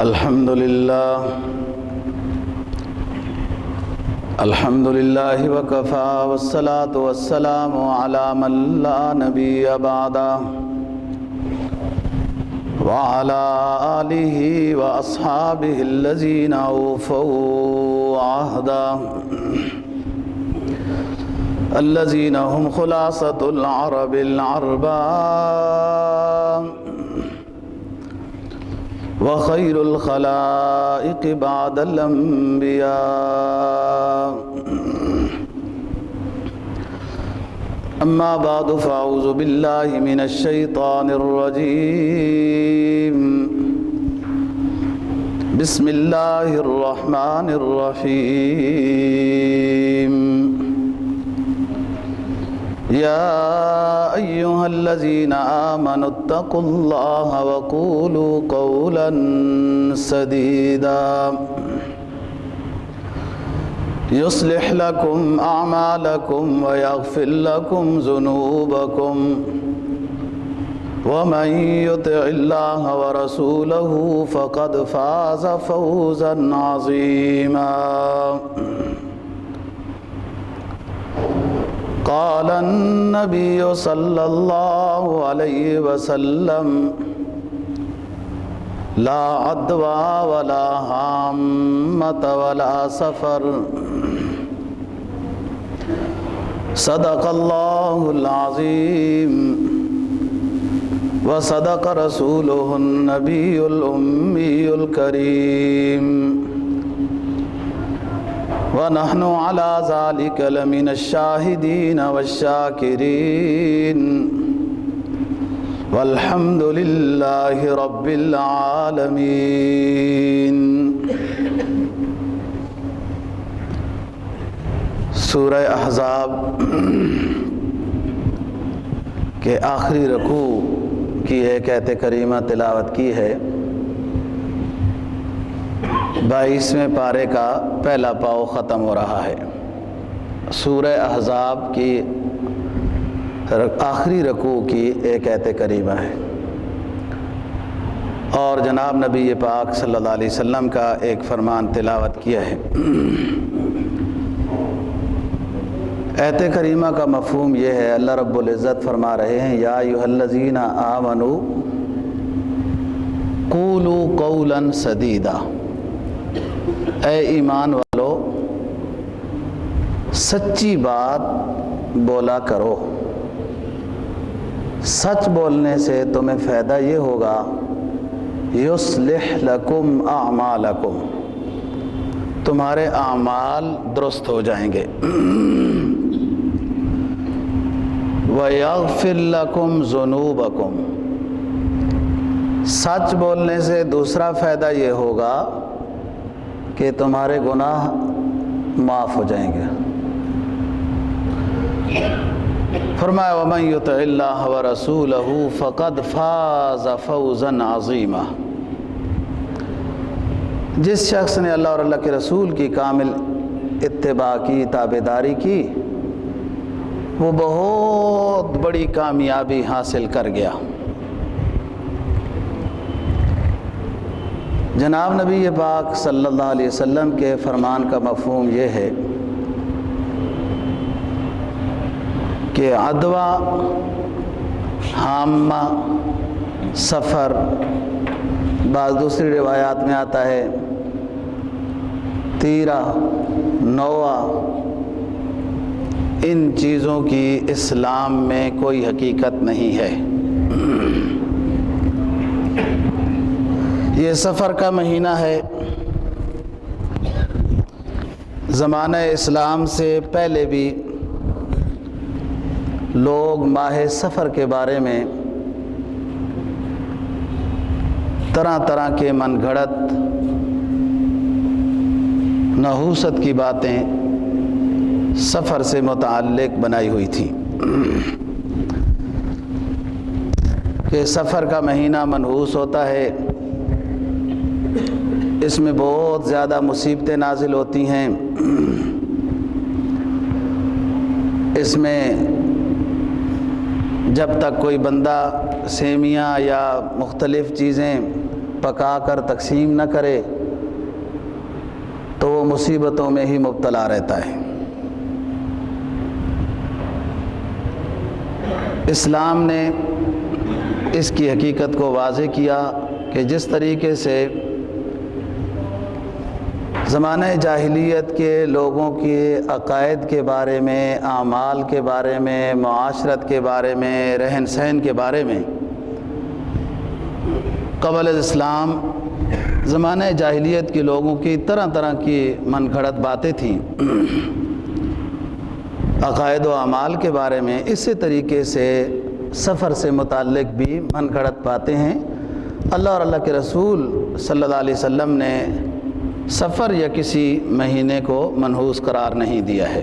الحمد لله وكفى والصلاة والسلام على من لا نبي بعده وعلى آله وأصحابه الذين أوفوا عهده الذين هم خلاصة العرب العرباء وخير الخلائق بعد الأنبياء أما بعد فأعوذ بالله من الشيطان الرجيم بسم الله الرحمن الرحيم يا أيها الذين آمنوا اتقوا الله وقولوا قولا سديدا يصلح لكم أعمالكم ويغفر لكم ذنوبكم ومن يطع الله ورسوله فقد فاز فوزا عظيما قال النبي صلى الله عليه وسلم لا عدوى ولا هامة ولا سفر صدق الله العظيم وصدق رسوله النبي الأمي الكريم ونحن على ذلك لمن الشاهدين والشاكرين والحمد لله رب العالمين۔ سورہ احزاب کے آخری رکوع کی ایک آیت کریمہ تلاوت کی ہے۔ 22ویں پارے کا پہلا پاؤ ختم ہو رہا ہے۔ سورہ احزاب کی آخری رکوع کی ایک آیت کریمہ ہے، اور جناب نبی پاک صلی اللہ علیہ وسلم کا ایک فرمان تلاوت کیا ہے۔ آیت کریمہ کا مفہوم یہ ہے، اللہ رب العزت فرما رہے ہیں یا ایھا الذین آمنوا قولوا قولا سدیدا، اے ایمان والو سچی بات بولا کرو۔ سچ بولنے سے تمہیں فائدہ یہ ہوگا یصلح لکم اعمالکم، تمہارے اعمال درست ہو جائیں گے، ویغفر لکم ذنوبکم، سچ بولنے سے دوسرا فائدہ یہ ہوگا کہ تمہارے گناہ معاف ہو جائیں گے۔ فرمایا وَمَن يُطِعِ اللَّهَ وَرَسُولَهُ فَقَدْ فَازَ فَوْزًا عَظِيمًا، جس شخص نے اللہ اور اللہ کے رسول کی کامل اتباع کی، تابعداری کی، وہ بہت بڑی کامیابی حاصل کر گیا۔ جناب نبی پاک صلی اللہ علیہ وسلم کے فرمان کا مفہوم یہ ہے کہ عدوہ، حامہ، سفر، بعض دوسری روایات میں آتا ہے تیرہ، نوہ، ان چیزوں کی اسلام میں کوئی حقیقت نہیں ہے۔ یہ سفر کا مہینہ ہے۔ زمانہ اسلام سے پہلے بھی لوگ ماہ سفر کے بارے میں طرح طرح کے من گھڑت نحوست کی باتیں سفر سے متعلق بنائی ہوئی تھی کہ سفر کا مہینہ منحوس ہوتا ہے، اس میں بہت زیادہ مصیبتیں نازل ہوتی ہیں، اس میں جب تک کوئی بندہ سیمیاں یا مختلف چیزیں پکا کر تقسیم نہ کرے تو وہ مصیبتوں میں ہی مبتلا رہتا ہے۔ اسلام نے اس کی حقیقت کو واضح کیا کہ جس طریقے سے زمانہ جاہلیت کے لوگوں کے عقائد کے بارے میں، اعمال کے بارے میں، معاشرت کے بارے میں، رہن سہن کے بارے میں قبل اسلام زمانہ جاہلیت کے لوگوں کی طرح طرح کی من گھڑت باتیں تھیں عقائد و اعمال کے بارے میں، اسی طریقے سے سفر سے متعلق بھی من گھڑت باتیں ہیں۔ اللہ اور اللہ کے رسول صلی اللہ علیہ وسلم نے سفر یا کسی مہینے کو منحوس قرار نہیں دیا ہے۔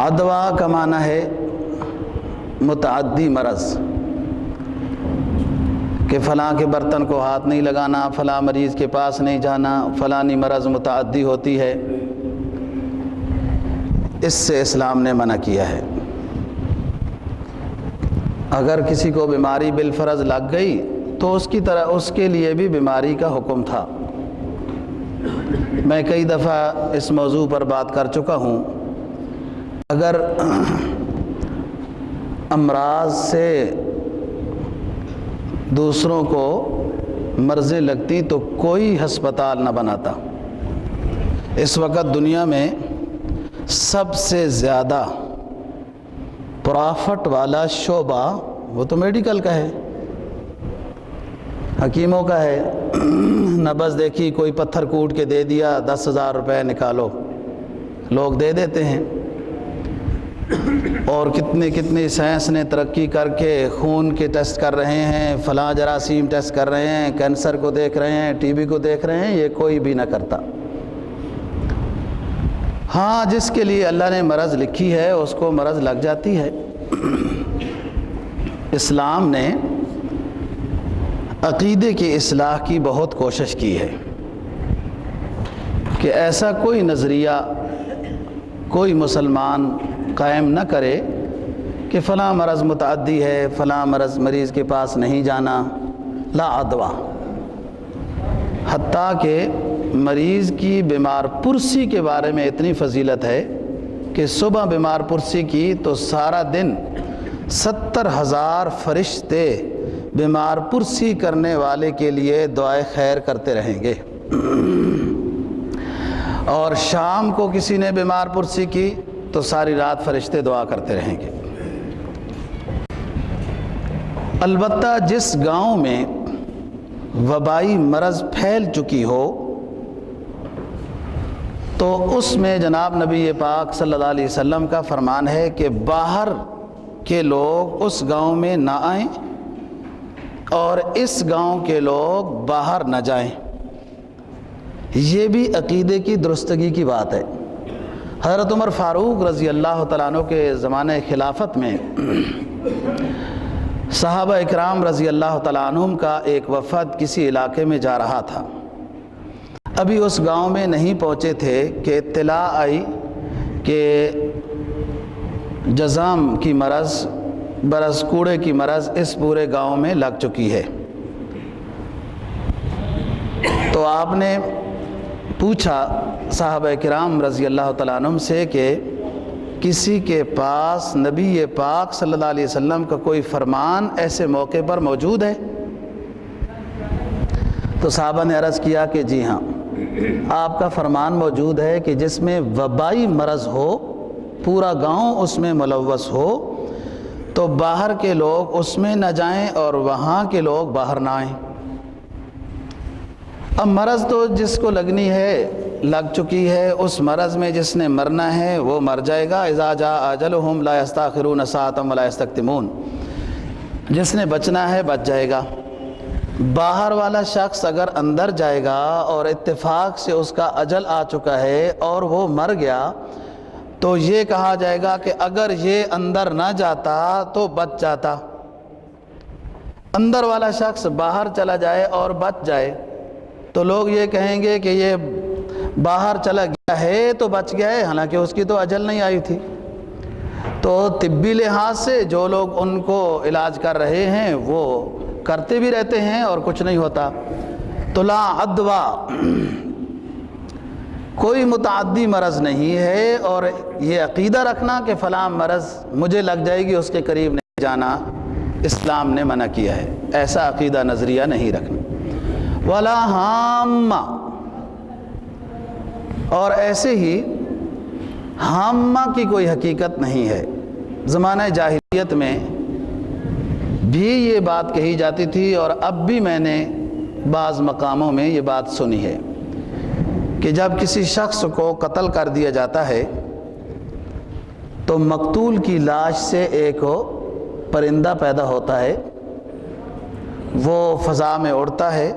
عدویٰ کا معنی ہے متعدی مرض، کہ فلاں کے برتن کو ہاتھ نہیں لگانا، فلاں مریض کے پاس نہیں جانا، فلانی مرض متعدی ہوتی ہے، اس سے اسلام نے منع کیا ہے۔ اگر کسی کو بیماری بالفرض لگ گئی تو اس کے لیے بھی بیماری کا حکم تھا۔ میں کئی دفعہ اس موضوع پر بات کر چکا ہوں، اگر امراض سے دوسروں کو مرضیں لگتی تو کوئی ہسپتال نہ بناتا۔ اس وقت دنیا میں سب سے زیادہ پرافٹ والا شعبہ وہ تو میڈیکل کا ہے، حکیموں کا ہے۔ نبض دیکھی، کوئی پتھر کوٹ کے دے دیا، 10,000 روپے نکالو، لوگ دے دیتے ہیں۔ اور کتنی سائنس نے ترقی کر کے خون کے ٹیسٹ کر رہے ہیں، فلاں جراثیم ٹیسٹ کر رہے ہیں، کینسر کو دیکھ رہے ہیں، ٹی بی کو دیکھ رہے ہیں، یہ کوئی بھی نہ کرتا۔ ہاں، جس کے لیے اللہ نے مرض لکھی ہے اس کو مرض لگ جاتی ہے۔ اسلام نے عقیدے کی اصلاح کی بہت کوشش کی ہے کہ ایسا کوئی نظریہ کوئی مسلمان قائم نہ کرے کہ فلاں مرض متعدی ہے، فلاں مریض کے پاس نہیں جانا، لا عدویٰ۔ حتیٰ کہ مریض کی بیمار پرسی کے بارے میں اتنی فضیلت ہے کہ صبح بیمار پرسی کی تو سارا دن 70,000 فرشتے بیمار پرسی کرنے والے کے لیے دعائے خیر کرتے رہیں گے، اور شام کو کسی نے بیمار پرسی کی تو ساری رات فرشتے دعا کرتے رہیں گے۔ البتہ جس گاؤں میں وبائی مرض پھیل چکی ہو تو اس میں جناب نبی پاک صلی اللہ علیہ وسلم کا فرمان ہے کہ باہر کے لوگ اس گاؤں میں نہ آئیں اور اس گاؤں کے لوگ باہر نہ جائیں۔ یہ بھی عقیدے کی درستگی کی بات ہے۔ حضرت عمر فاروق رضی اللہ تعالیٰ عنہ کے زمانہ خلافت میں صحابہ اکرام رضی اللہ تعالیٰ عنہم کا ایک وفد کسی علاقے میں جا رہا تھا۔ ابھی اس گاؤں میں نہیں پہنچے تھے کہ اطلاع آئی کہ جزام کی مرض، برس کوڑے کی مرض اس پورے گاؤں میں لگ چکی ہے۔ تو آپ نے پوچھا صحابہ کرام رضی اللہ تعالیٰ عنہم سے کہ کسی کے پاس نبی پاک صلی اللہ علیہ وسلم کا کوئی فرمان ایسے موقع پر موجود ہے؟ تو صحابہ نے عرض کیا کہ جی ہاں، آپ کا فرمان موجود ہے کہ جس میں وبائی مرض ہو، پورا گاؤں اس میں ملوث ہو، تو باہر کے لوگ اس میں نہ جائیں اور وہاں کے لوگ باہر نہ آئیں۔ اب مرض تو جس کو لگنی ہے لگ چکی ہے، اس مرض میں جس نے مرنا ہے وہ مر جائے گا۔ اذا جاء اجلهم لا يستأخرون ساعة ولا يستقدمون۔ جس نے بچنا ہے بچ جائے گا۔ باہر والا شخص اگر اندر جائے گا اور اتفاق سے اس کا اجل آ چکا ہے اور وہ مر گیا تو یہ کہا جائے گا کہ اگر یہ اندر نہ جاتا تو بچ جاتا۔ اندر والا شخص باہر چلا جائے اور بچ جائے تو لوگ یہ کہیں گے کہ یہ باہر چلا گیا ہے تو بچ گیا ہے، حالانکہ اس کی تو اجل نہیں آئی تھی۔ تو طبی لحاظ سے جو لوگ ان کو علاج کر رہے ہیں وہ کرتے بھی رہتے ہیں اور کچھ نہیں ہوتا۔ تو لا عدویٰ، کوئی متعدی مرض نہیں ہے، اور یہ عقیدہ رکھنا کہ فلاں مرض مجھے لگ جائے گی اس کے قریب نہیں جانا، اسلام نے منع کیا ہے۔ ایسا عقیدہ نظریہ نہیں رکھنا۔ ولا ہامہ، اور ایسے ہی ہامہ کی کوئی حقیقت نہیں ہے۔ زمانہ جاہلیت میں بھی یہ بات کہی جاتی تھی، اور اب بھی میں نے بعض مقاموں میں یہ بات سنی ہے کہ جب کسی شخص کو قتل کر دیا جاتا ہے تو مقتول کی لاش سے ایک پرندہ پیدا ہوتا ہے، وہ فضا میں اڑتا ہے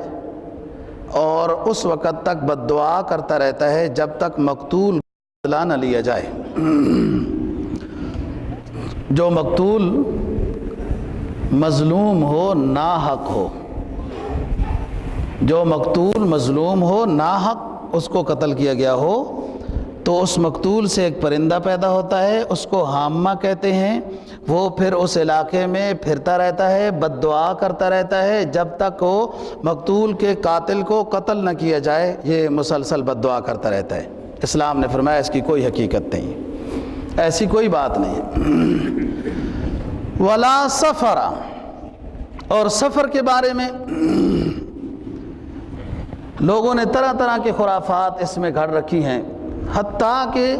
اور اس وقت تک بد دعا کرتا رہتا ہے جب تک مقتول بدلہ نہ لیا جائے۔ جو مقتول مظلوم ہو، ناحق ہو، جو مقتول مظلوم ہو، ناحق اس کو قتل کیا گیا ہو، تو اس مقتول سے ایک پرندہ پیدا ہوتا ہے، اس کو ہامہ کہتے ہیں۔ وہ پھر اس علاقے میں پھرتا رہتا ہے، بد دعا کرتا رہتا ہے جب تک وہ مقتول کے قاتل کو قتل نہ کیا جائے، یہ مسلسل بد دعا کرتا رہتا ہے۔ اسلام نے فرمایا اس کی کوئی حقیقت نہیں، ایسی کوئی بات نہیں۔ ولا سفر، اور سفر کے بارے میں لوگوں نے طرح طرح کے خرافات اس میں گھڑ رکھی ہیں، حتیٰ کہ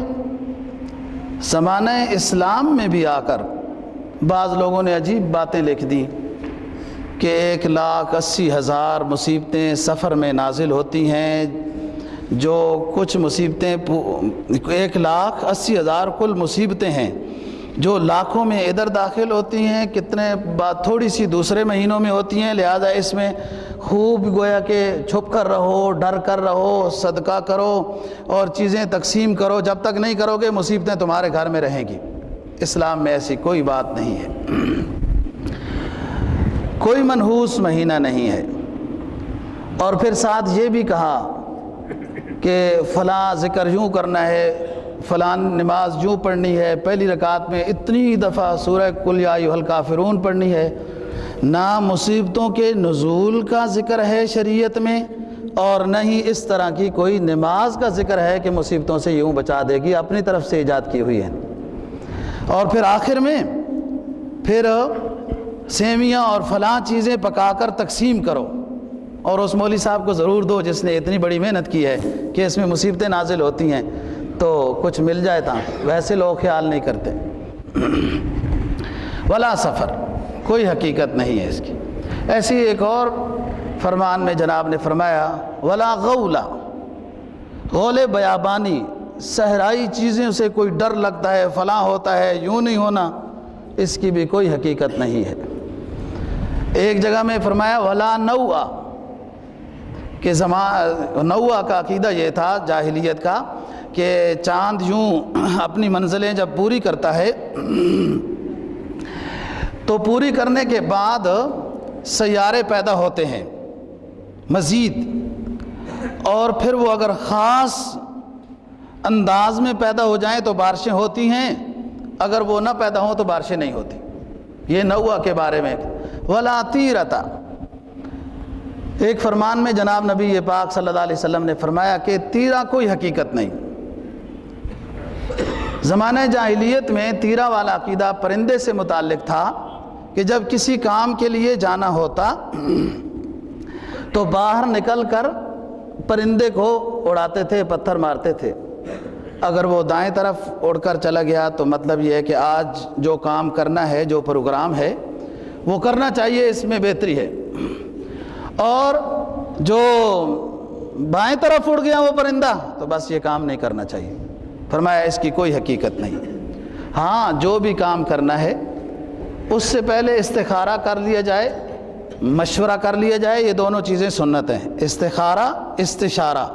زمانہ اسلام میں بھی آ کر بعض لوگوں نے عجیب باتیں لکھ دی کہ 1,80,000 مصیبتیں سفر میں نازل ہوتی ہیں، جو کچھ مصیبتیں 1,80,000 کل مصیبتیں ہیں جو لاکھوں میں ادھر داخل ہوتی ہیں، کتنے بات تھوڑی سی دوسرے مہینوں میں ہوتی ہیں، لہذا اس میں خوب گویا کہ چھپ کر رہو، ڈر کر رہو، صدقہ کرو اور چیزیں تقسیم کرو، جب تک نہیں کرو گے مصیبتیں تمہارے گھر میں رہیں گی۔ اسلام میں ایسی کوئی بات نہیں ہے، کوئی منحوس مہینہ نہیں ہے۔ اور پھر ساتھ یہ بھی کہا کہ فلاں ذکر یوں کرنا ہے، فلاں نماز یوں پڑھنی ہے، پہلی رکعت میں اتنی دفعہ سورہ قل یا ایھا الکافرون پڑھنی ہے۔ نہ مصیبتوں کے نزول کا ذکر ہے شریعت میں، اور نہ ہی اس طرح کی کوئی نماز کا ذکر ہے کہ مصیبتوں سے یوں بچا دے گی، اپنی طرف سے ایجاد کی ہوئی ہے۔ اور پھر آخر میں پھر سیویاں اور فلاں چیزیں پکا کر تقسیم کرو، اور اس مولوی صاحب کو ضرور دو جس نے اتنی بڑی محنت کی ہے کہ اس میں مصیبتیں نازل ہوتی ہیں تو کچھ مل جائے تھا۔ ویسے لوگ خیال نہیں کرتے۔ ولا سفر، کوئی حقیقت نہیں ہے اس کی۔ ایسی ایک اور فرمان میں جناب نے فرمایا ولا غولا، غول بیابانی، صحرائی چیزیں سے کوئی ڈر لگتا ہے، فلاں ہوتا ہے، یوں نہیں ہونا، اس کی بھی کوئی حقیقت نہیں ہے۔ ایک جگہ میں فرمایا ولا نوآ، کہ نوآ کا عقیدہ یہ تھا جاہلیت کا کہ چاند یوں اپنی منزلیں جب پوری کرتا ہے تو پوری کرنے کے بعد سیارے پیدا ہوتے ہیں مزید، اور پھر وہ اگر خاص انداز میں پیدا ہو جائیں تو بارشیں ہوتی ہیں، اگر وہ نہ پیدا ہوں تو بارشیں نہیں ہوتی۔ یہ نوآ کے بارے میں۔ ولا طیرتا، ایک فرمان میں جناب نبی پاک صلی اللہ علیہ وسلم نے فرمایا کہ تیرہ کوئی حقیقت نہیں۔ زمانہ جاہلیت میں تیرہ والا عقیدہ پرندے سے متعلق تھا کہ جب کسی کام کے لیے جانا ہوتا تو باہر نکل کر پرندے کو اڑاتے تھے، پتھر مارتے تھے۔ اگر وہ دائیں طرف اڑ کر چلا گیا تو مطلب یہ ہے کہ آج جو کام کرنا ہے، جو پروگرام ہے وہ کرنا چاہیے، اس میں بہتری ہے۔ اور جو بائیں طرف اڑ گیا وہ پرندہ تو بس یہ کام نہیں کرنا چاہیے۔ فرمایا اس کی کوئی حقیقت نہیں۔ ہاں، جو بھی کام کرنا ہے اس سے پہلے استخارہ کر لیا جائے، مشورہ کر لیا جائے، یہ دونوں چیزیں سنت ہیں، استخارہ، استشارہ،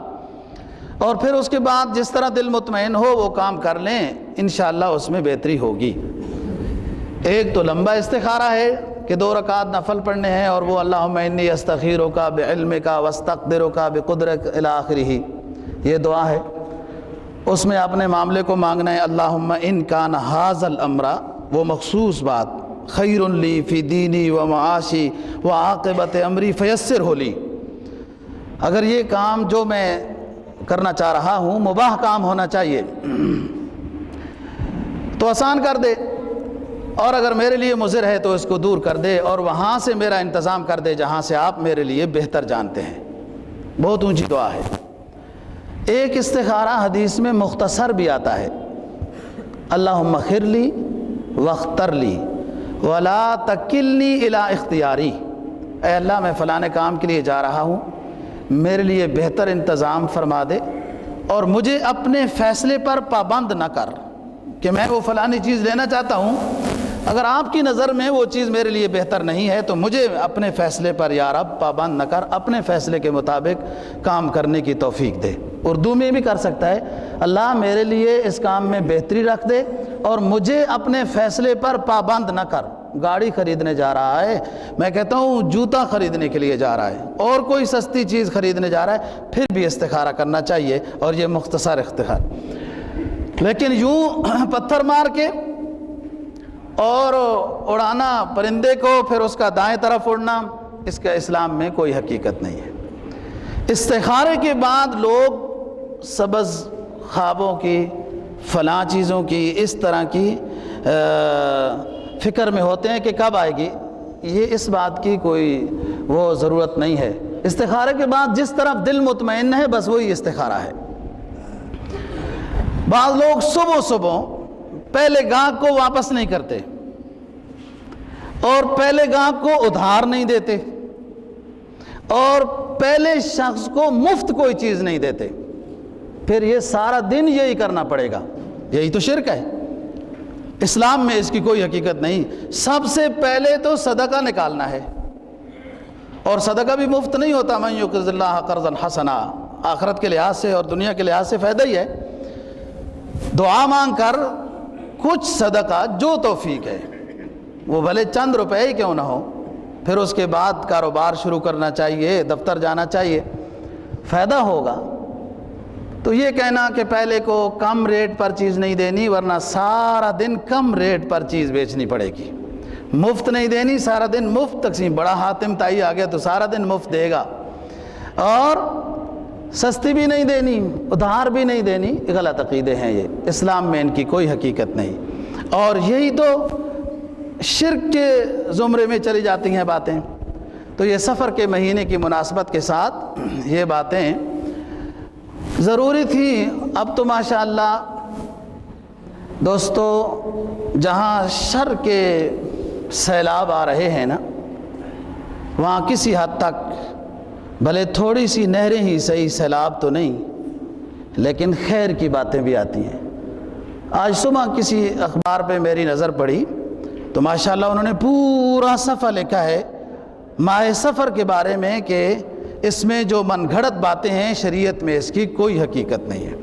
اور پھر اس کے بعد جس طرح دل مطمئن ہو وہ کام کر لیں، انشاءاللہ اس میں بہتری ہوگی۔ ایک تو لمبا استخارہ ہے کہ 2 رکعت نفل پڑھنے ہیں، اور وہ اللہم انی استخیرک بعلمک واستقدرک بقدرک الی آخرہ، یہ دعا ہے۔ اس میں اپنے معاملے کو مانگنا ہے اللہم ان کان ھذا الامر، وہ مخصوص بات، خیر لی فی دینی و معاشی و عاقبت امری فیسرہ لی، اگر یہ کام جو میں کرنا چاہ رہا ہوں مباح کام ہونا چاہیے تو آسان کر دے، اور اگر میرے لیے مضر ہے تو اس کو دور کر دے، اور وہاں سے میرا انتظام کر دے جہاں سے آپ میرے لیے بہتر جانتے ہیں۔ بہت اونچی دعا ہے۔ ایک استخارہ حدیث میں مختصر بھی آتا ہے، اللہم خر لی واختر لی ولا تکلنی الی اختیاری، اے اللہ میں فلاں کام کے لیے جا رہا ہوں، میرے لیے بہتر انتظام فرما دے، اور مجھے اپنے فیصلے پر پابند نہ کر کہ میں وہ فلانی چیز لینا چاہتا ہوں، اگر آپ کی نظر میں وہ چیز میرے لیے بہتر نہیں ہے تو مجھے اپنے فیصلے پر یا رب پابند نہ کر، اپنے فیصلے کے مطابق کام کرنے کی توفیق دے۔ اردو میں بھی کر سکتا ہے، اللہ میرے لیے اس کام میں بہتری رکھ دے اور مجھے اپنے فیصلے پر پابند نہ کر۔ گاڑی خریدنے جا رہا ہے، میں کہتا ہوں جوتا خریدنے کے لیے جا رہا ہے اور کوئی سستی چیز خریدنے جا رہا ہے، پھر بھی استخارہ کرنا چاہیے، اور یہ مختصر استخارہ۔ لیکن یوں پتھر مار کے اور اڑانا پرندے کو، پھر اس کا دائیں طرف اڑنا، اس کا اسلام میں کوئی حقیقت نہیں ہے۔ استخارے کے بعد لوگ سبز خوابوں کی، فلاں چیزوں کی، اس طرح کی فکر میں ہوتے ہیں کہ کب آئے گی، یہ اس بات کی کوئی وہ ضرورت نہیں ہے۔ استخارے کے بعد جس طرف دل مطمئن ہے بس وہی استخارہ ہے۔ بعض لوگ صبح پہلے گاہک کو واپس نہیں کرتے اور پہلے گاہک کو ادھار نہیں دیتے اور پہلے شخص کو مفت کوئی چیز نہیں دیتے، پھر یہ سارا دن یہی کرنا پڑے گا، یہی تو شرک ہے۔ اسلام میں اس کی کوئی حقیقت نہیں۔ سب سے پہلے تو صدقہ نکالنا ہے، اور صدقہ بھی مفت نہیں ہوتا۔ من یقرض اللہ قرضا حسنا، آخرت کے لحاظ سے اور دنیا کے لحاظ سے فائدہ ہی ہے۔ دعا مانگ کر کچھ صدقہ جو توفیق ہے، وہ بھلے چند روپے ہی کیوں نہ ہو، پھر اس کے بعد کاروبار شروع کرنا چاہیے، دفتر جانا چاہیے، فائدہ ہوگا۔ تو یہ کہنا کہ پہلے کو کم ریٹ پر چیز نہیں دینی ورنہ سارا دن کم ریٹ پر چیز بیچنی پڑے گی، مفت نہیں دینی، سارا دن مفت تقسیم، بڑا حاتم تائی آ گیا تو سارا دن مفت دے گا، اور سستی بھی نہیں دینی، ادھار بھی نہیں دینی، غلط عقیدے ہیں یہ، اسلام میں ان کی کوئی حقیقت نہیں، اور یہی تو شرک کے زمرے میں چلی جاتی ہیں باتیں۔ تو یہ سفر کے مہینے کی مناسبت کے ساتھ یہ باتیں ضروری تھی۔ اب تو ماشاءاللہ دوستو جہاں شر کے سیلاب آ رہے ہیں نا، وہاں کسی حد تک بھلے تھوڑی سی نہریں ہی صحیح، سیلاب تو نہیں، لیکن خیر کی باتیں بھی آتی ہیں۔ آج صبح کسی اخبار پہ میری نظر پڑی تو ماشاءاللہ انہوں نے پورا صفحہ لکھا ہے ماہ سفر کے بارے میں کہ اس میں جو من گھڑت باتیں ہیں شریعت میں اس کی کوئی حقیقت نہیں ہے۔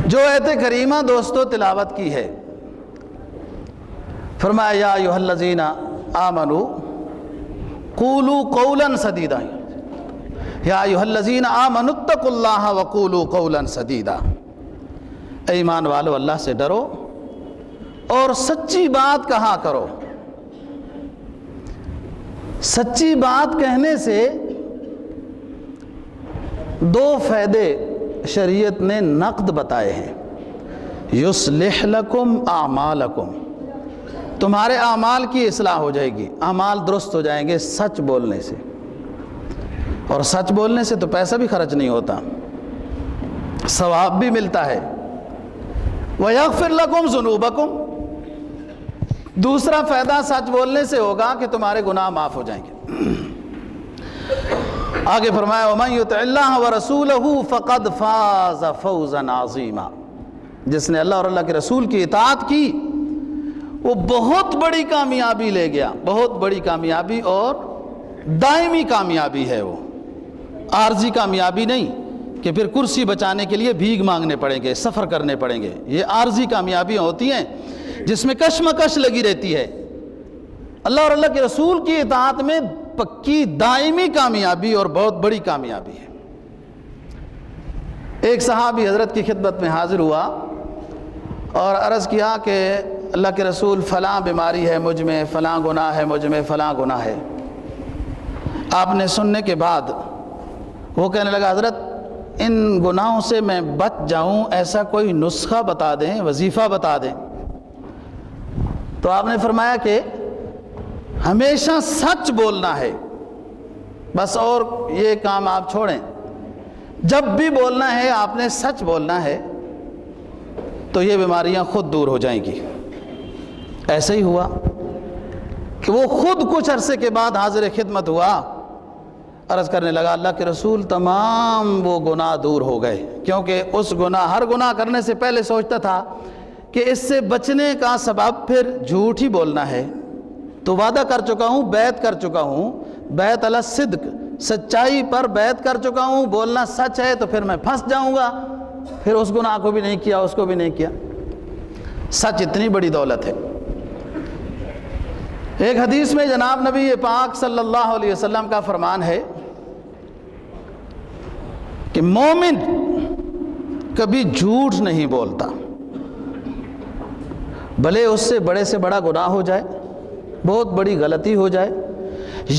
جو آیت کریمہ دوستو تلاوت کی ہے، فرمایا یا ایھا الذین آمنوا قولوا قولا سدیدا، یا ایھا الذین آمنوا اتقوا اللہ وقولوا قولا سدیدا، اے ایمان والو اللہ سے ڈرو اور سچی بات کہا کرو۔ سچی بات کہنے سے دو فائدے شریعت نے نقد بتائے ہیں۔ یصلح لکم اعمالکم، تمہارے اعمال کی اصلاح ہو جائے گی، اعمال درست ہو جائیں گے سچ بولنے سے، اور سچ بولنے سے تو پیسہ بھی خرچ نہیں ہوتا، ثواب بھی ملتا ہے۔ ویغفر لکم ذنوبکم، دوسرا فائدہ سچ بولنے سے ہوگا کہ تمہارے گناہ معاف ہو جائیں گے۔ آگے فرمایا وَمَن يُطِعِ اللَّهَ وَرَسُولَهُ فَقَدْ فَازَ فَوْزًا عَظِيمًا، جس نے اللہ اور اللہ کے رسول کی اطاعت کی وہ بہت بڑی کامیابی لے گیا، بہت بڑی کامیابی، اور دائمی کامیابی ہے، وہ عارضی کامیابی نہیں کہ پھر کرسی بچانے کے لیے بھیک مانگنے پڑیں گے، سفر کرنے پڑیں گے۔ یہ عارضی کامیابیاں ہوتی ہیں جس میں کشمکش لگی رہتی ہے۔ اللہ اور اللہ کے رسول کی اطاعت میں پکی دائمی کامیابی اور بہت بڑی کامیابی ہے۔ ایک صحابی حضرت کی خدمت میں حاضر ہوا اور عرض کیا کہ اللہ کے رسول فلاں بیماری ہے مجھ میں، فلاں گناہ ہے مجھ میں، فلاں گناہ ہے۔ آپ نے سننے کے بعد وہ کہنے لگا حضرت ان گناہوں سے میں بچ جاؤں ایسا کوئی نسخہ بتا دیں، وظیفہ بتا دیں۔ تو آپ نے فرمایا کہ ہمیشہ سچ بولنا ہے بس، اور یہ کام آپ چھوڑیں۔ جب بھی بولنا ہے آپ نے سچ بولنا ہے تو یہ بیماریاں خود دور ہو جائیں گی۔ ایسا ہی ہوا کہ وہ خود کچھ عرصے کے بعد حاضر خدمت ہوا، عرض کرنے لگا اللہ کے رسول تمام وہ گناہ دور ہو گئے، کیونکہ اس ہر گناہ کرنے سے پہلے سوچتا تھا کہ اس سے بچنے کا سبب پھر جھوٹ ہی بولنا ہے، تو وعدہ کر چکا ہوں، بیعت کر چکا ہوں، بیعت علی الصدق، سچائی پر بیعت کر چکا ہوں، بولنا سچ ہے تو پھر میں پھنس جاؤں گا، پھر اس گناہ کو بھی نہیں کیا، اس کو بھی نہیں کیا۔ سچ اتنی بڑی دولت ہے۔ ایک حدیث میں جناب نبی پاک صلی اللہ علیہ وسلم کا فرمان ہے کہ مومن کبھی جھوٹ نہیں بولتا، بھلے اس سے بڑا گناہ ہو جائے، بہت بڑی غلطی ہو جائے،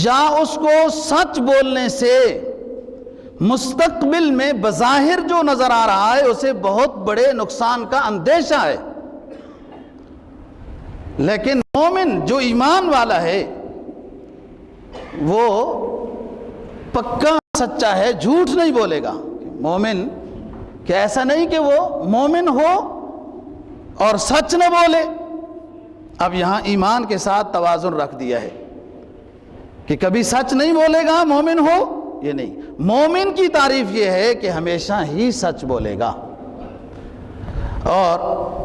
یا اس کو سچ بولنے سے مستقبل میں بظاہر جو نظر آ رہا ہے اسے بہت بڑے نقصان کا اندیشہ ہے، لیکن مومن جو ایمان والا ہے وہ پکا سچا ہے، جھوٹ نہیں بولے گا۔ مومن کہ ایسا نہیں کہ وہ مومن ہو اور سچ نہ بولے۔ اب یہاں ایمان کے ساتھ توازن رکھ دیا ہے کہ کبھی سچ نہیں بولے گا مومن ہو، یہ نہیں۔ مومن کی تعریف یہ ہے کہ ہمیشہ ہی سچ بولے گا۔ اور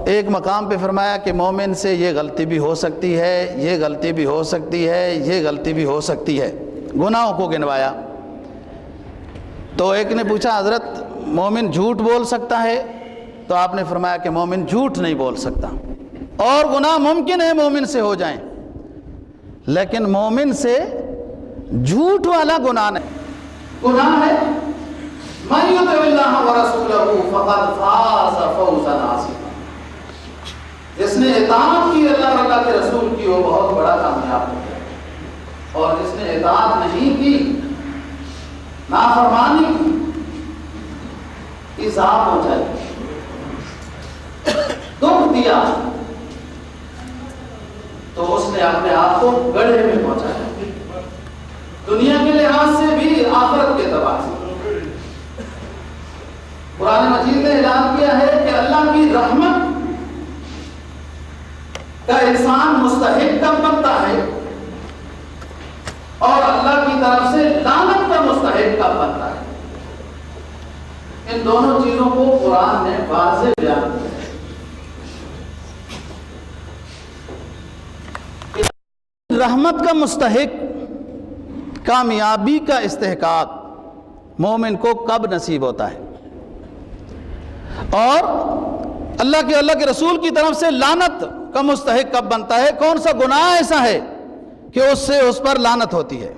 ایک مقام پہ فرمایا کہ مومن سے یہ غلطی بھی ہو سکتی ہے، یہ غلطی بھی ہو سکتی ہے، یہ غلطی بھی ہو سکتی ہے، گناہوں کو گنوایا۔ تو ایک نے پوچھا حضرت مومن جھوٹ بول سکتا ہے؟ تو آپ نے فرمایا کہ مومن جھوٹ نہیں بول سکتا، اور گناہ ممکن ہے مومن سے ہو جائیں، لیکن مومن سے جھوٹ والا گناہ نہیں۔ گناہ ہے من یطع اللہ ورسولہ فقد فاز فوزا عظیما، جس نے اطاعت کی اللہ اور اللہ کے رسول کی وہ بہت بڑا کامیاب ہو گیا، اور جس نے اطاعت نہیں کی، نافرمانی کی، عذاب ہو جائے، دکھ دیا تو اس نے اپنے آپ کو گڑھے میں پہنچایا، دنیا کے لحاظ سے بھی آخرت کے اعتبار سے۔ قرآن مجید نے اعلان کیا ہے کہ اللہ کی رحمت کا انسان مستحق کب بنتا ہے اور اللہ کی طرف سے لعنت کا مستحق کب بنتا ہے۔ ان دونوں چیزوں کو قرآن نے واضح بیان کیا۔ رحمت کا مستحق، کامیابی کا استحقاق مومن کو کب نصیب ہوتا ہے، اور اللہ کے رسول کی طرف سے لعنت کا مستحق کب بنتا ہے، کون سا گناہ ایسا ہے کہ اس پر لعنت ہوتی ہے۔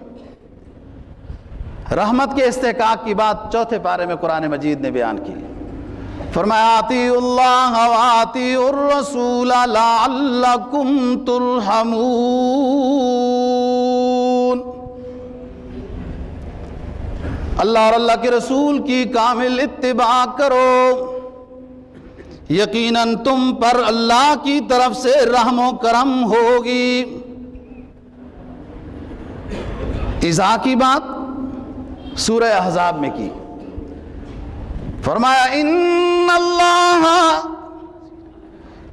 رحمت کے استحقاق کی بات چوتھے پارے میں قرآن مجید نے بیان کی، فرمایا اطیعوا اللہ واطیعوا الرسول لعلکم ترحمون۔ اللہ اور اللہ کے رسول کی کامل اتباع کرو، یقیناً تم پر اللہ کی طرف سے رحم و کرم ہوگی۔ اذا کی بات سورہ احزاب میں کی، فرمایا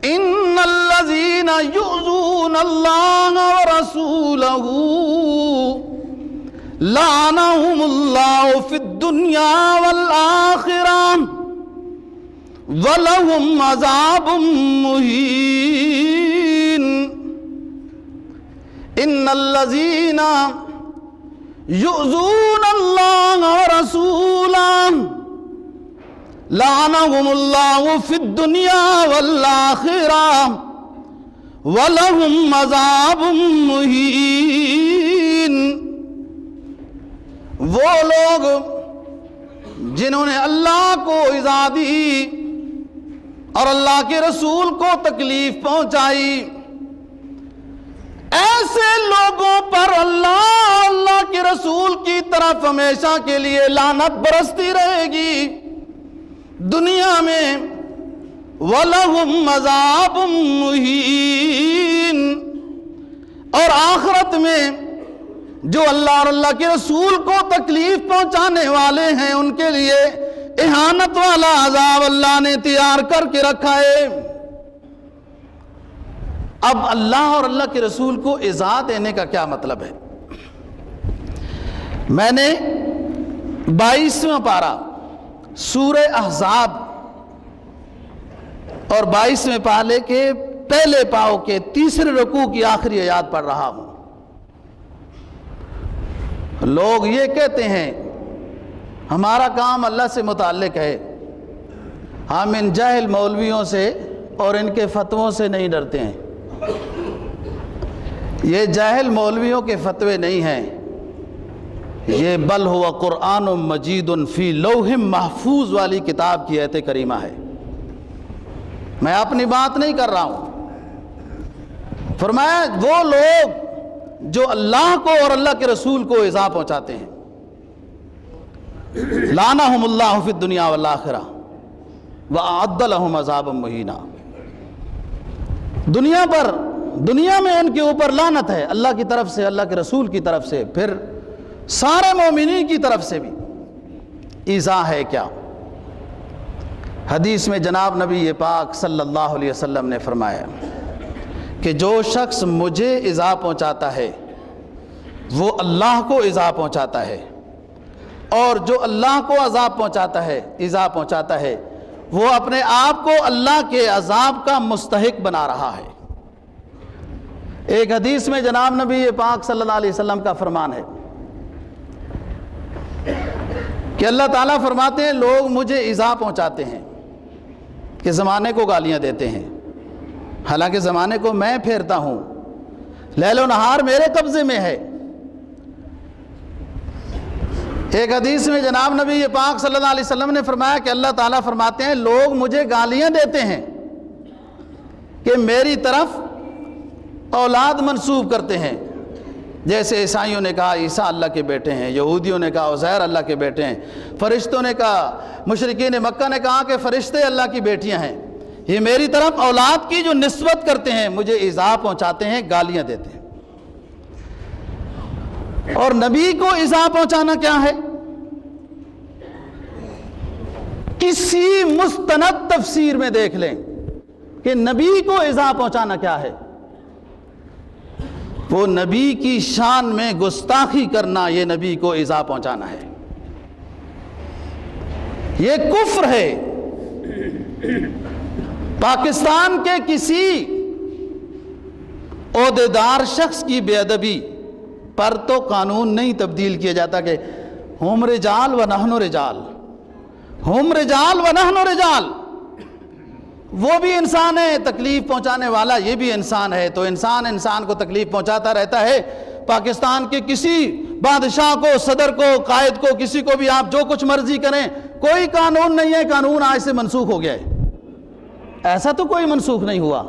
ان الذین یؤذون اللہ ورسولہ لعنہم اللہ فی الدنیا والآخرہ وَلَهُمْ عَذَابٌ مُّهِينٌ۔ إِنَّ الَّذِينَ يُؤْذُونَ اللَّهَ وَرَسُولَهُ لَعَنَهُمُ اللَّهُ فِي الدُّنْيَا وَالْآخِرَةِ وَلَهُمْ عَذَابٌ مُّهِينٌ۔ وہ لوگ جنہوں نے اللہ کو ایذا دی اور اللہ کے رسول کو تکلیف پہنچائی، ایسے لوگوں پر اللہ کے رسول کی طرف ہمیشہ کے لیے لعنت برستی رہے گی، دنیا میں وَلَهُمْ عَذَابٌ مُّهِينٌ، اور آخرت میں جو اللہ اور اللہ کے رسول کو تکلیف پہنچانے والے ہیں ان کے لیے اہانت والا عذاب اللہ نے تیار کر کے رکھا ہے۔ اب اللہ اور اللہ کے رسول کو ایذا دینے کا کیا مطلب ہے؟ میں نے 22واں پارہ سورہ احزاب اور 22ویں پارے کے پہلے پاؤ کے تیسرے رکوع کی آخری آیات پڑھ رہا ہوں۔ لوگ یہ کہتے ہیں ہمارا کام اللہ سے متعلق ہے، ہم ان جاہل مولویوں سے اور ان کے فتووں سے نہیں ڈرتے ہیں۔ یہ جاہل مولویوں کے فتوے نہیں ہیں، یہ بل ہوا قرآن مجید فی لوح محفوظ والی کتاب کی آیت کریمہ ہے۔ میں اپنی بات نہیں کر رہا ہوں۔ فرمایا وہ لوگ جو اللہ کو اور اللہ کے رسول کو ایذا پہنچاتے ہیں، لعنہم اللہ فی الدنیا والآخرہ وأعد لہم عذابا مہینا، دنیا میں ان کے اوپر لعنت ہے، اللہ کی طرف سے، اللہ کے رسول کی طرف سے، پھر سارے مومنین کی طرف سے بھی ایذا ہے کیا؟ حدیث میں جناب نبی پاک صلی اللہ علیہ وسلم نے فرمایا کہ جو شخص مجھے ایذا پہنچاتا ہے وہ اللہ کو ایذا پہنچاتا ہے، اور جو اللہ کو عذاب پہنچاتا ہے، ایذا پہنچاتا ہے، وہ اپنے آپ کو اللہ کے عذاب کا مستحق بنا رہا ہے۔ ایک حدیث میں جناب نبی پاک صلی اللہ علیہ وسلم کا فرمان ہے کہ اللہ تعالیٰ فرماتے ہیں لوگ مجھے ایذا پہنچاتے ہیں کہ زمانے کو گالیاں دیتے ہیں، حالانکہ زمانے کو میں پھیرتا ہوں، لیل و نہار میرے قبضے میں ہے۔ ایک حدیث میں جناب نبی پاک صلی اللہ علیہ وسلم نے فرمایا کہ اللہ تعالیٰ فرماتے ہیں لوگ مجھے گالیاں دیتے ہیں کہ میری طرف اولاد منسوب کرتے ہیں، جیسے عیسائیوں نے کہا عیسیٰ اللہ کے بیٹے ہیں، یہودیوں نے کہا عزیر اللہ کے بیٹے ہیں، فرشتوں نے کہا، مشرکین مکہ نے کہا کہ فرشتے اللہ کی بیٹیاں ہیں۔ یہ میری طرف اولاد کی جو نسبت کرتے ہیں، مجھے ایذا پہنچاتے ہیں، گالیاں دیتے ہیں۔ اور نبی کو ایذا پہنچانا کیا ہے؟ کسی مستند تفسیر میں دیکھ لیں کہ نبی کو ایذا پہنچانا کیا ہے۔ وہ نبی کی شان میں گستاخی کرنا، یہ نبی کو ایذا پہنچانا ہے، یہ کفر ہے۔ پاکستان کے کسی عہدیدار شخص کی بے ادبی پر تو قانون نہیں تبدیل کیا جاتا کہ ہم رجال و نحن رجال، ہم رجال و نحن رجال۔ وہ بھی انسان ہے، تکلیف پہنچانے والا یہ بھی انسان ہے، تو انسان کو تکلیف پہنچاتا رہتا ہے۔ پاکستان کے کسی بادشاہ کو، صدر کو، قائد کو، کسی کو بھی آپ جو کچھ مرضی کریں، کوئی قانون نہیں ہے، قانون آج سے منسوخ ہو گیا ہے۔ ایسا تو کوئی منسوخ نہیں ہوا۔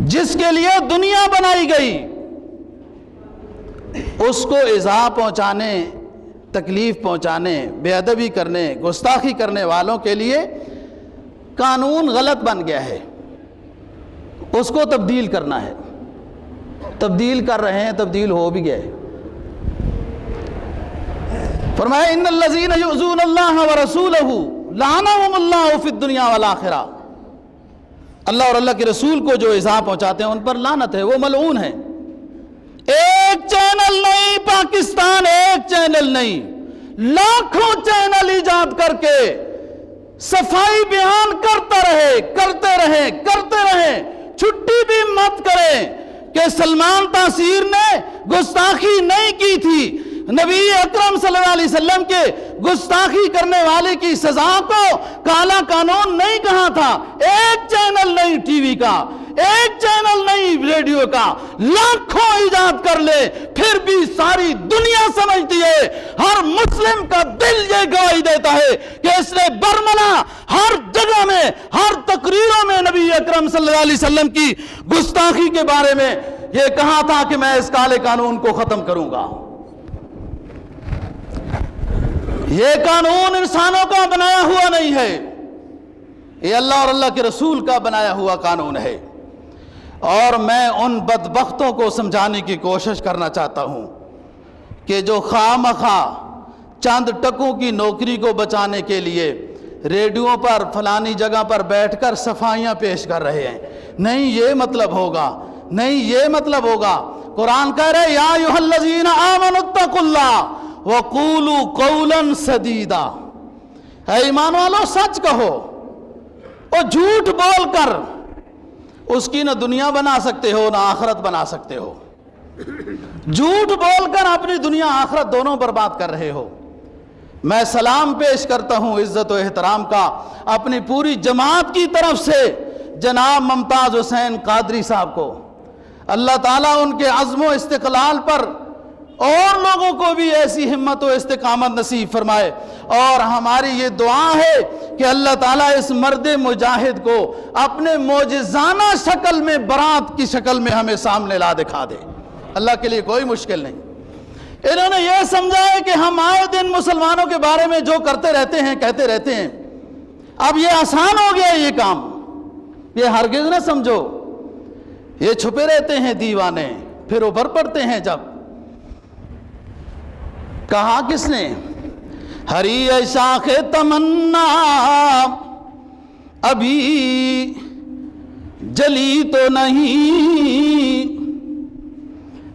جس کے لیے دنیا بنائی گئی اس کو ایذا پہنچانے، تکلیف پہنچانے، بے ادبی کرنے، گستاخی کرنے والوں کے لیے قانون غلط بن گیا ہے، اس کو تبدیل کرنا ہے۔ تبدیل کر رہے ہیں، تبدیل ہو بھی گئے۔ فرمایا ان الذین یؤذون اللہ ورسولہ لعنہم اللہ فی الدنیا والآخرہ، اللہ اور اللہ کے رسول کو جو ایذا پہنچاتے ہیں ان پر لعنت ہے، وہ ملعون ہے۔ ایک چینل نہیں پاکستان، ایک چینل نہیں، لاکھوں چینل ایجاد کر کے صفائی بیان کرتے رہے، چھٹی بھی مت کریں کہ سلمان تاثیر نے گستاخی نہیں کی تھی، نبی اکرم صلی اللہ علیہ وسلم کے گستاخی کرنے والے کی سزا کو کالا قانون نہیں کہا تھا۔ ایک چینل نہیں ٹی وی کا، ایک چینل نہیں ریڈیو کا، لاکھوں ایجاد کر لے پھر بھی ساری دنیا سمجھتی ہے، ہر مسلم کا دل یہ گواہی دیتا ہے کہ اس نے برملا ہر جگہ میں، ہر تقریروں میں نبی اکرم صلی اللہ علیہ وسلم کی گستاخی کے بارے میں یہ کہا تھا کہ میں اس کالے قانون کو ختم کروں گا۔ یہ قانون انسانوں کا بنایا ہوا نہیں ہے، یہ اللہ اور اللہ کے رسول کا بنایا ہوا قانون ہے۔ اور میں ان بدبختوں کو سمجھانے کی کوشش کرنا چاہتا ہوں کہ جو خواہ چند ٹکوں کی نوکری کو بچانے کے لیے ریڈیو پر فلانی جگہ پر بیٹھ کر صفائیاں پیش کر رہے ہیں، نہیں یہ مطلب ہوگا، نہیں یہ مطلب ہوگا۔ قرآن کہہ رہے یا ایھا الذین آمنوا اتقوا اللہ وقولوا قولا سدیدا، اے ایمان والو سچ کہو، اور جھوٹ بول کر اس کی نہ دنیا بنا سکتے ہو نہ آخرت بنا سکتے ہو، جھوٹ بول کر اپنی دنیا آخرت دونوں برباد کر رہے ہو۔ میں سلام پیش کرتا ہوں عزت و احترام کا اپنی پوری جماعت کی طرف سے جناب ممتاز حسین قادری صاحب کو، اللہ تعالیٰ ان کے عزم و استقلال پر اور لوگوں کو بھی ایسی ہمت و استقامت نصیب فرمائے، اور ہماری یہ دعا ہے کہ اللہ تعالیٰ اس مرد مجاہد کو اپنے معجزانہ شکل میں، برات کی شکل میں ہمیں سامنے لا دکھا دے۔ اللہ کے لیے کوئی مشکل نہیں۔ انہوں نے یہ سمجھا ہے کہ ہم آئے دن مسلمانوں کے بارے میں جو کرتے رہتے ہیں، کہتے رہتے ہیں، اب یہ آسان ہو گیا یہ کام۔ یہ ہرگز نہ سمجھو، یہ چھپے رہتے ہیں دیوانے، پھر ابھر پڑتے ہیں جب۔ کہا کس نے؟ ہری شاخ تمنا ابھی جلی تو نہیں،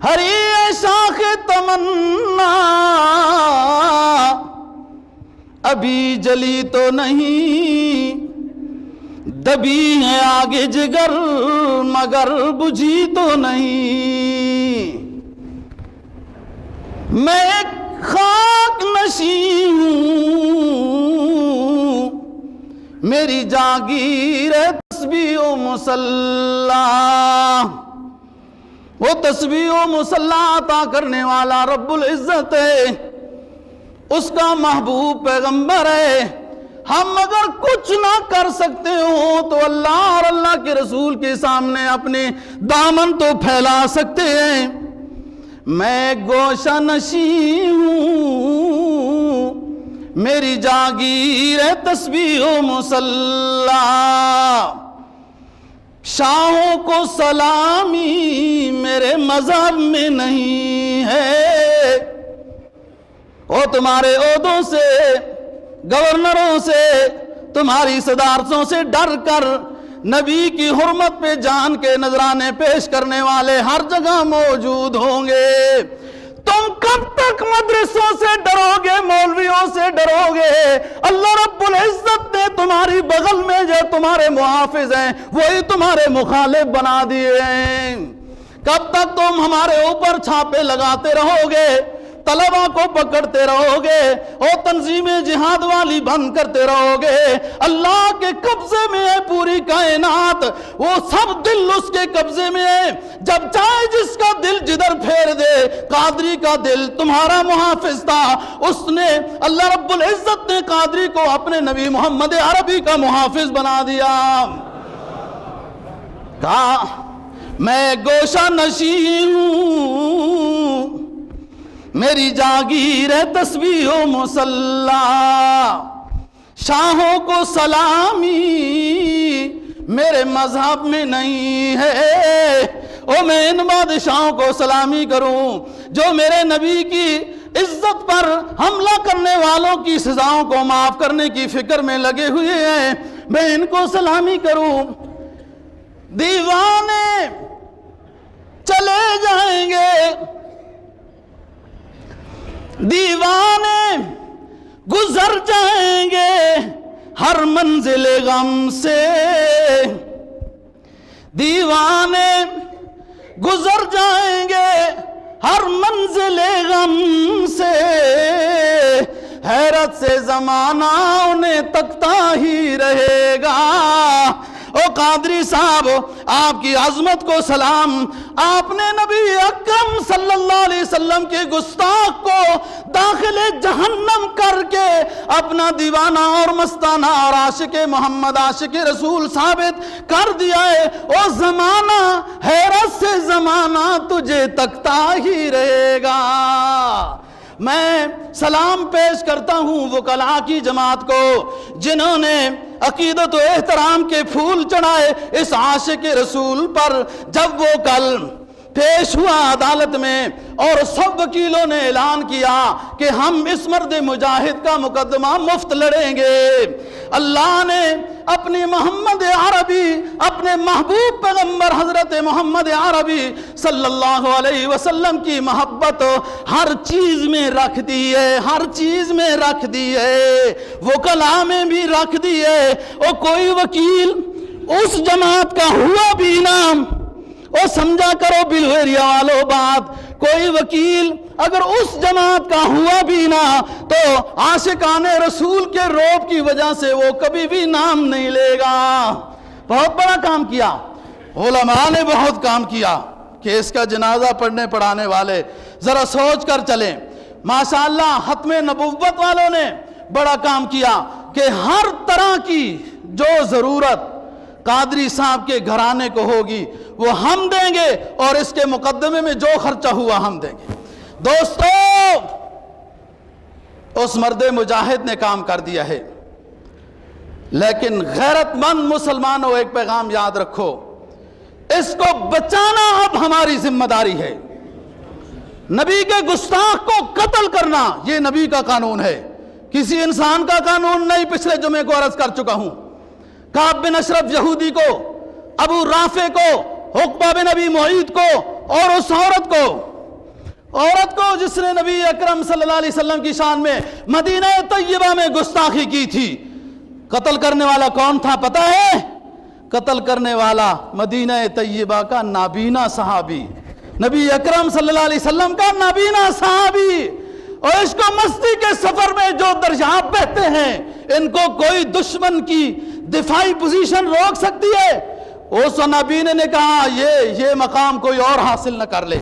ہری شاخ تمنا ابھی جلی تو نہیں، دبی ہے آگے جگر مگر بجھی تو نہیں، میں ایک خاک نشیں ہوں، میری جاگیر ہے تسبیح و مصلی، وہ تسبیح و مصلی عطا کرنے والا رب العزت ہے، اس کا محبوب پیغمبر ہے۔ ہم اگر کچھ نہ کر سکتے ہوں تو اللہ اور اللہ کے رسول کے سامنے اپنے دامن تو پھیلا سکتے ہیں۔ میں گوشہ نشیں ہوں، میری جاگیر ہے تسبیح و مصلی، شاہوں کو سلامی میرے مذہب میں نہیں ہے، وہ تمہارے عہدوں سے، گورنروں سے، تمہاری صدارتوں سے ڈر کر نبی کی حرمت پہ جان کے نذرانے پیش کرنے والے ہر جگہ موجود ہوں گے۔ تم کب تک مدرسوں سے ڈرو گے، مولویوں سے ڈرو گے؟ اللہ رب العزت نے تمہاری بغل میں جو تمہارے محافظ ہیں وہی تمہارے مخالف بنا دیے ہیں۔ کب تک تم ہمارے اوپر چھاپے لگاتے رہو گے، طلبہ کو پکڑتے رہو گے اور تنظیمیں جہاد والی بند کرتے رہو گے؟ اللہ کے قبضے میں ہے پوری کائنات، وہ سب دل اس کے قبضے میں ہے، جب چاہے جس کا دل جدھر پھیر دے۔ قادری کا دل تمہارا محافظ تھا، اس نے اللہ رب العزت نے قادری کو اپنے نبی محمد عربی کا محافظ بنا دیا۔ کہا میں گوشہ نشیں ہوں، میری جاگیر ہے تسبیح و مصلی، شاہوں کو سلامی میرے مذہب میں نہیں ہے۔ او میں ان بادشاہوں کو سلامی کروں جو میرے نبی کی عزت پر حملہ کرنے والوں کی سزاؤں کو معاف کرنے کی فکر میں لگے ہوئے ہیں، میں ان کو سلامی کروں؟ دیوانے چلے جائیں گے، دیوانے گزر جائیں گے ہر منزل غم سے، دیوانے گزر جائیں گے ہر منزل غم سے، حیرت سے زمانہ انہیں تکتا ہی رہے گا، او قادری صاحب آپ کی عظمت کو سلام، آپ نے نبی اکرم صلی اللہ علیہ وسلم کے گستاخ کو داخل جہنم کر کے اپنا دیوانہ اور مستانہ اور عاشق محمد عاشق رسول ثابت کر دیا ہے۔ او زمانہ حیرت سے زمانہ تجھے تکتا ہی رہے گا۔ میں سلام پیش کرتا ہوں وکلاء کی جماعت کو جنہوں نے عقیدت و احترام کے پھول چڑھائے اس عاشق رسول پر۔ جب وہ کل پیش ہوا عدالت میں اور سب وکیلوں نے اعلان کیا کہ ہم اس مرد مجاہد کا مقدمہ مفت لڑیں گے، اللہ نے اپنی محمد عربی، اپنے محبوب پیغمبر حضرت محمد عربی صلی اللہ علیہ وسلم کی محبت ہر چیز میں رکھ دی ہے، ہر چیز میں رکھ دی ہے، وکلاء میں بھی رکھ دی ہے۔ اور کوئی وکیل اس جماعت کا ہوا بھی نام، اور سمجھا کرو بلویریا والو بات، کوئی وکیل اگر اس جماعت کا ہوا بھی نہ تو عاشقان رسول کے روب کی وجہ سے وہ کبھی بھی نام نہیں لے گا۔ بہت بڑا کام کیا علماء نے، بہت کام کیا کہ اس کا جنازہ پڑھنے پڑھانے والے ذرا سوچ کر چلیں۔ ماشاءاللہ ختم نبوت والوں نے بڑا کام کیا کہ ہر طرح کی جو ضرورت قادری صاحب کے گھرانے کو ہوگی وہ ہم دیں گے، اور اس کے مقدمے میں جو خرچہ ہوا ہم دیں گے۔ دوستو، اس مرد مجاہد نے کام کر دیا ہے، لیکن غیرت مند مسلمانوں ایک پیغام یاد رکھو، اس کو بچانا اب ہماری ذمہ داری ہے۔ نبی کے گستاخ کو قتل کرنا یہ نبی کا قانون ہے، کسی انسان کا قانون نہیں۔ پچھلے جمعے کو عرض کر چکا ہوں، کعب بن اشرف یہودی کو، ابو رافع کو، عقبہ بن ابی معیط کو، اور اس عورت کو جس نے نبی اکرم صلی اللہ علیہ وسلم کی شان میں مدینہ طیبہ میں گستاخی کی تھی، قتل کرنے والا کون تھا پتہ ہے؟ قتل کرنے والا مدینہ طیبہ کا نابینا صحابی، نبی اکرم صلی اللہ علیہ وسلم کا نابینا صحابی۔ اور عشق و مستی کے سفر میں جو دریاب بہتے ہیں، ان کو کوئی دشمن کی دفاعی پوزیشن روک سکتی ہے؟ اس نابینے نے کہا یہ مقام کوئی اور حاصل نہ کر لے،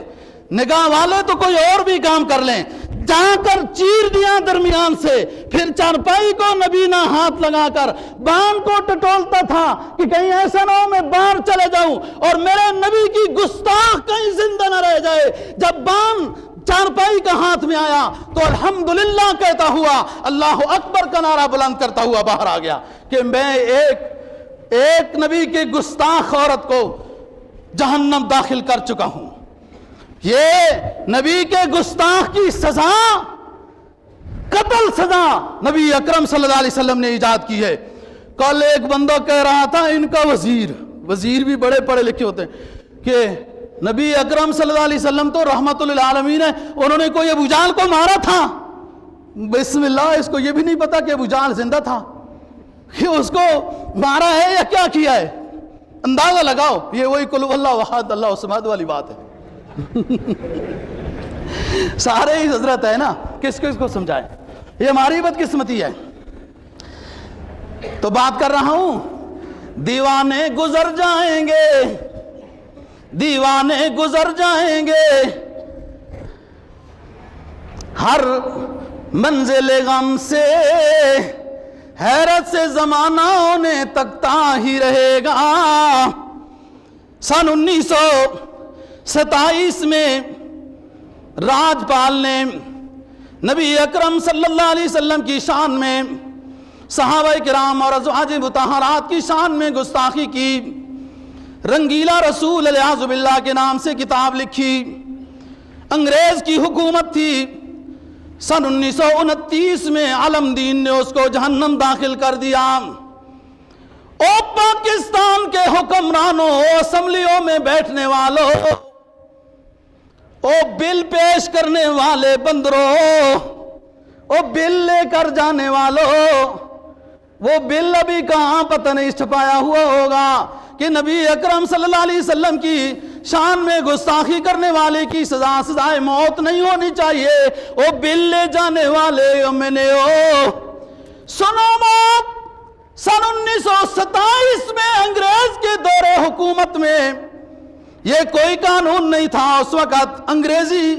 نگاہ والے تو کوئی اور بھی کام کر لیں۔ جا کر چیر دیا درمیان سے، پھر چارپائی کو نبینا ہاتھ لگا کر بان کو ٹٹولتا تھا کہ کہیں ایسا نہ ہو میں باہر چلے جاؤں اور میرے نبی کی گستاخ کہیں زندہ نہ رہ جائے۔ جب بان چارپائی کا ہاتھ میں آیا تو الحمدللہ کہتا ہوا، اللہ اکبر کا نعرہ بلند کرتا ہوا باہر آ گیا کہ میں ایک نبی کی گستاخ عورت کو جہنم داخل کر چکا ہوں۔ یہ نبی کے گستاخ کی سزا، قتل سزا نبی اکرم صلی اللہ علیہ وسلم نے ایجاد کی ہے۔ کل ایک بندہ کہہ رہا تھا ان کا وزیر بھی بڑے پڑھے لکھے ہوتے ہیں کہ نبی اکرم صلی اللہ علیہ وسلم تو رحمت للعالمین ہے، انہوں نے کوئی ابو جہل کو مارا تھا؟ بسم اللہ، اس کو یہ بھی نہیں پتا کہ ابو جہل زندہ تھا، کہ اس کو مارا ہے یا کیا کیا ہے؟ اندازہ لگاؤ، یہ وہی قل هو اللہ احد اللہ الصمد والی بات ہے۔ سارے ہی حضرت ہے نا، کس کو سمجھائیں؟ یہ ہماری بدقسمتی ہے۔ تو بات کر رہا ہوں، دیوانے گزر جائیں گے، دیوانے گزر جائیں گے، ہر منزل غم سے حیرت سے زمانہ انہیں تکتا ہی رہے گا۔ سن 1927 میں راجپال نے نبی اکرم صلی اللہ علیہ وسلم کی شان میں، صحابہ کرام اور ازواج مطہرات کی شان میں گستاخی کی۔ رنگیلا رسول الیاذ باللہ کے نام سے کتاب لکھی، انگریز کی حکومت تھی۔ سن 1929 میں علم دین نے اس کو جہنم داخل کر دیا۔ او پاکستان کے حکمرانوں، اسمبلیوں میں بیٹھنے والوں، او بل پیش کرنے والے بندروں، او بل لے کر جانے والوں، وہ بل ابھی کہاں پتہ نہیں چھپایا ہوا ہوگا کہ نبی اکرم صلی اللہ علیہ وسلم کی شان میں گستاخی کرنے والے کی سزائے موت نہیں ہونی چاہیے۔ او بل لے جانے والے میں نے سنو موت، سن 1927 میں انگریز کے دور حکومت میں یہ کوئی قانون نہیں تھا. اس وقت انگریزی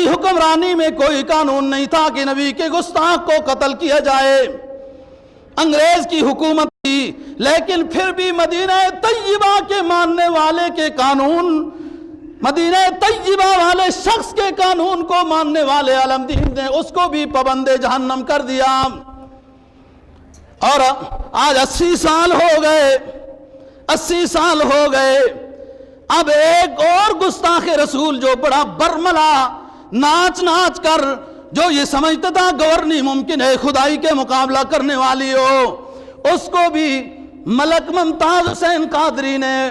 حکمرانی میں کوئی قانون نہیں تھا کہ نبی کے گستاخ کو قتل کیا جائے. انگریز کی حکومت تھی، لیکن پھر بھی مدینہ طیبہ کے ماننے والے کے قانون، مدینہ طیبہ والے شخص کے قانون کو ماننے والے عالمدین نے اس کو بھی پابند جہنم کر دیا. اور آج 80 سال ہو گئے، 80 سال ہو گئے. اب ایک اور گستاخ رسول جو بڑا برملا ناچ ناچ کر جو یہ سمجھتا تھا گورنی ممکن ہے خدائی کے مقابلہ کرنے والی ہو، اس کو بھی ملک ممتاز حسین قادری نے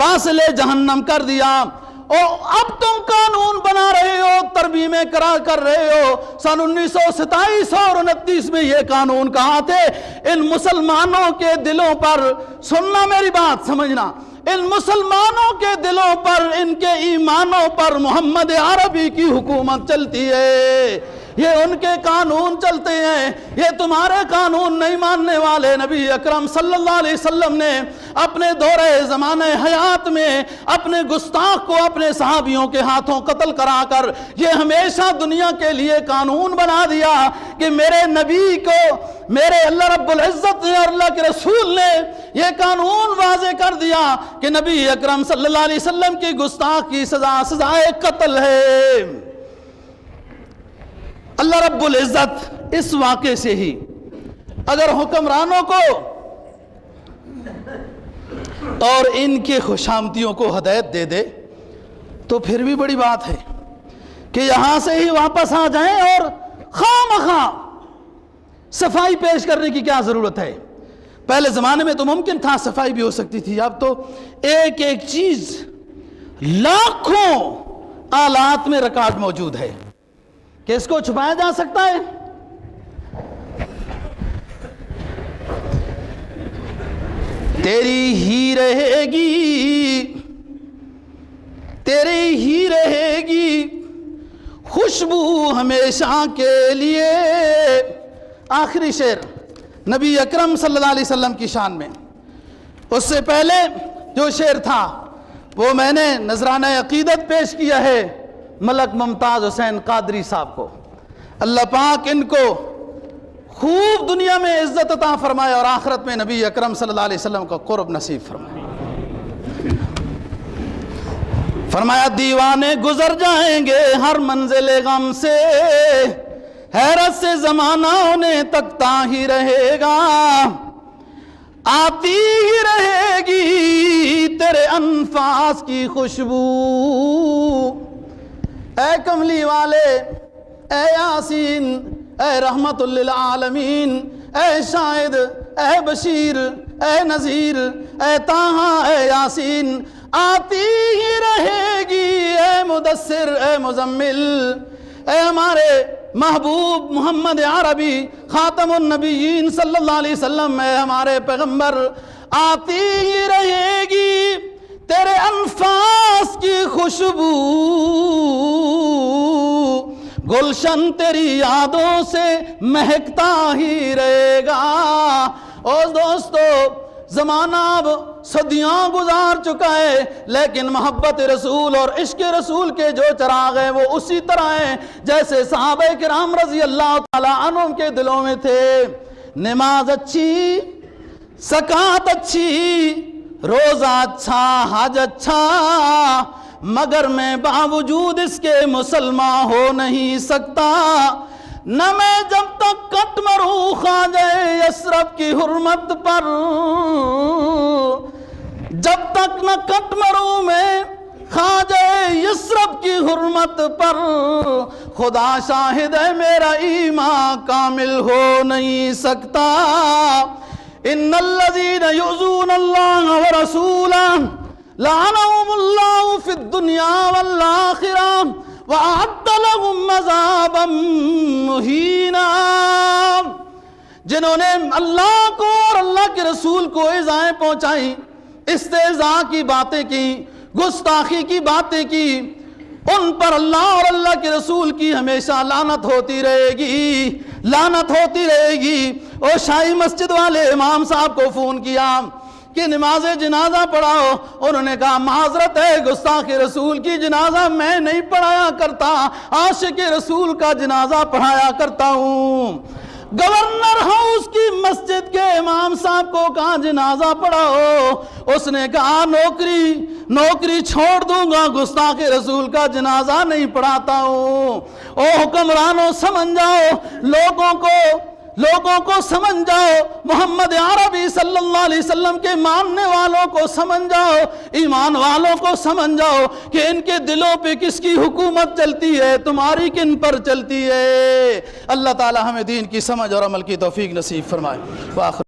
واصل جہنم کر دیا. اور اب تم قانون بنا رہے ہو، ترمیمیں کر رہے ہو. سن 1927 اور 29 میں یہ قانون کہاں تھے؟ ان مسلمانوں کے دلوں پر، سننا میری بات سمجھنا، ان مسلمانوں کے دلوں پر، ان کے ایمانوں پر محمد عربی کی حکومت چلتی ہے. یہ ان کے قانون چلتے ہیں، یہ تمہارے قانون نہیں ماننے والے. نبی اکرم صلی اللہ علیہ وسلم نے اپنے دورے زمانہ حیات میں اپنے گستاخ کو اپنے صحابیوں کے ہاتھوں قتل کرا کر یہ ہمیشہ دنیا کے لیے قانون بنا دیا کہ میرے نبی کو، میرے اللہ رب العزت نے اور اللہ کے رسول نے یہ قانون واضح کر دیا کہ نبی اکرم صلی اللہ علیہ وسلم کی گستاخ کی سزائے قتل ہے. اللہ رب العزت اس واقعے سے ہی اگر حکمرانوں کو اور ان کے خوشامدیوں کو ہدایت دے دے تو پھر بھی بڑی بات ہے کہ یہاں سے ہی واپس آ جائیں. اور خواہ مخواہ صفائی پیش کرنے کی کیا ضرورت ہے؟ پہلے زمانے میں تو ممکن تھا صفائی بھی ہو سکتی تھی، اب تو ایک ایک چیز لاکھوں آلات میں ریکارڈ موجود ہے کہ اس کو چھپایا جا سکتا ہے. تیری ہی رہے گی، تیری ہی رہے گی خوشبو ہمیشہ کے لیے. آخری شعر نبی اکرم صلی اللہ علیہ وسلم کی شان میں. اس سے پہلے جو شعر تھا وہ میں نے نذرانہ عقیدت پیش کیا ہے ملک ممتاز حسین قادری صاحب کو. اللہ پاک ان کو خوب دنیا میں عزت عطا فرمائے اور آخرت میں نبی اکرم صلی اللہ علیہ وسلم کا قرب نصیب فرمائے. فرمایا دیوانے گزر جائیں گے ہر منزل غم سے، حیرت سے زمانہ انہیں تکتا ہی رہے گا، آتی ہی رہے گی تیرے انفاس کی خوشبو. اے کملی والے، اے یاسین، اے رحمت للعالمین، اے شاہد، اے بشیر، اے نذیر، اے طٰہٰ، اے یاسین، آتی ہی رہے گی اے مدثر، اے مزمل، اے ہمارے محبوب محمد عربی خاتم النبیین صلی اللہ علیہ وسلم، اے ہمارے پیغمبر، آتی ہی رہے گی تیرے انفاس کی خوشبو، گلشن تیری یادوں سے مہکتا ہی رہے گا. اور دوستو زمانہ اب صدیاں گزار چکا ہے، لیکن محبت رسول اور عشق رسول کے جو چراغ ہیں وہ اسی طرح ہیں جیسے صحابہ کرام رضی اللہ تعالیٰ عنہم کے دلوں میں تھے. نماز اچھی، زکوٰۃ اچھی، روزہ اچھا، حج اچھا، مگر میں باوجود اس کے مسلمان ہو نہیں سکتا. نہ میں جب تک کٹ مروں خواجہ یثرب کی حرمت پر، جب تک نہ کٹ مروں میں خواجہ یثرب کی حرمت پر، خدا شاہد ہے میرا ایمان کامل ہو نہیں سکتا. ان الذین یؤذون اللہ ورسولہ لعنہم اللہ فی الدنیا والآخرہ وَأَعَدَّ لَهُمْ عَذَابًا مُهِينًا. جنہوں نے اللہ کو اور اللہ کے رسول کو ایذائیں پہنچائیں، استہزاء کی باتیں کی، گستاخی کی باتیں کی، ان پر اللہ اور اللہ کے رسول کی ہمیشہ لعنت ہوتی رہے گی. لعنت ہوتی رہے گی۔ اور شاہی مسجد والے امام صاحب کو فون کیا کہ نماز جنازہ پڑھاؤ، انہوں نے کہا معذرت ہے، گستاخ رسول کی جنازہ میں نہیں پڑھایا کرتا، عاشق رسول کا جنازہ پڑھایا کرتا ہوں۔ گورنر ہاؤس کی مسجد کے امام صاحب کو کہا جنازہ پڑھاؤ، اس نے کہا نوکری چھوڑ دوں گا، گستاخ رسول کا جنازہ نہیں پڑھاتا ہوں۔ او حکمرانوں سمجھ جاؤ، لوگوں کو سمجھ جاؤ، محمد عربی صلی اللہ علیہ وسلم کے ماننے والوں کو سمجھ جاؤ، ایمان والوں کو سمجھ جاؤ کہ ان کے دلوں پہ کس کی حکومت چلتی ہے، تمہاری کن پر چلتی ہے۔ اللہ تعالی ہمیں دین کی سمجھ اور عمل کی توفیق نصیب فرمائے۔